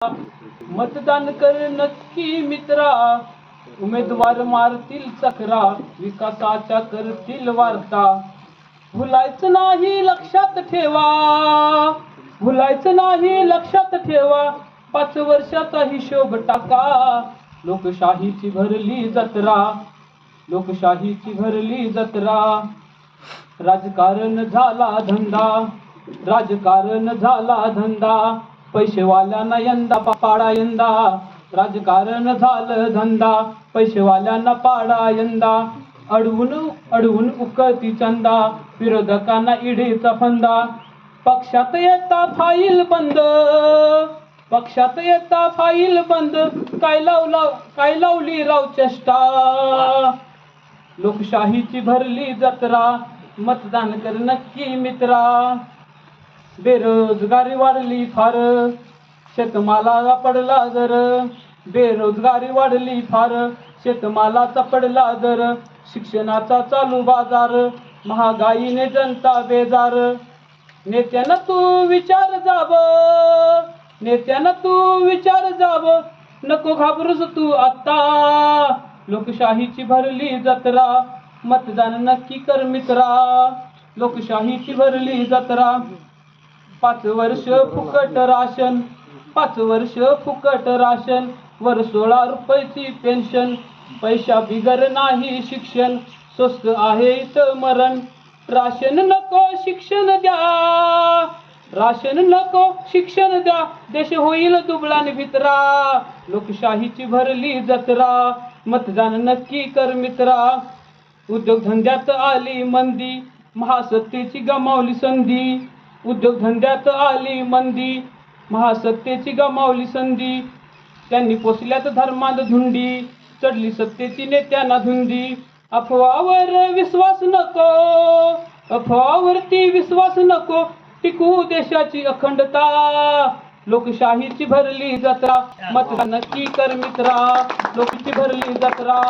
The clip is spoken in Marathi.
मतदान कर नक्की मित्रा, उमेदवार मारतील चक्रा, विकासाच्या करतील वार्ता. भुलायचं नाही लक्षात ठेवा, भुलायचं नाही लक्षात ठेवा, 5 वर्षाचा हिशोब टाका. लोकशाहीची भरली जत्रा, लोकशाहीची भरली जत्रा. राजकारण झाला धंदा, राजकारण झाला धंदा, पैसेवाल्यांना यंदा पाडा यंदा. राजकारण झालं धंदा, पैसेवाल्यांना पाडा यंदा. अडवून अडवून उकळती चंदा, विरोधकांना ईडीचा फंदा. पक्षात येता फाईल बंद, पक्षात येता फाईल बंद, काय लावली राव चेष्टा. लोकशाहीची भरली जत्रा, मतदान कर नक्की मित्रा. बेरोजगारी वाढली फार, शेतमालाला पडला दर. बेरोजगारी वाढली फार, शेतमालाचा पडला दर. शिक्षणाचा चालू बाजार, महागाईने जनता बेजार. नेत्यानं तू विचार जाव, नेत्यानं तू विचार जाव, नको घाबरूस तू आता. लोकशाहीची भरली जत्रा, मतदान नक्की कर मित्रा. लोकशाहीची भरली जत्रा. 5 वर्ष फुकट राशन, 5 वर्ष फुकट राशन, वर 16 रुपयाची पेन्शन. पैशा बिगर नाही शिक्षण, स्वस्त आहे इथं मरण. राशन नको शिक्षण द्या, राशन नको शिक्षण द्या, देश होईल दुबळा आणि भित्रा. लोकशाहीची भरली जत्रा, मतदान नक्की कर मित्रा. उद्योगधंद्यात आली मंदी, महासत्तेची गमावली संधी. उद्योगधंद्यात आली मंदी, महासत्तेची गमावली संधी. त्यांनी पोसल्यात धर्मांध धुंडी, चढली सत्तेची नेत्यांना धुंदी. अफवावर विश्वास नको, अफवावरती विश्वास नको, टिकू देशाची अखंडता. लोकशाहीची भरली जत्रा, मतदान नक्की कर मित्रा. लोकशाहीची भरली जत्रा.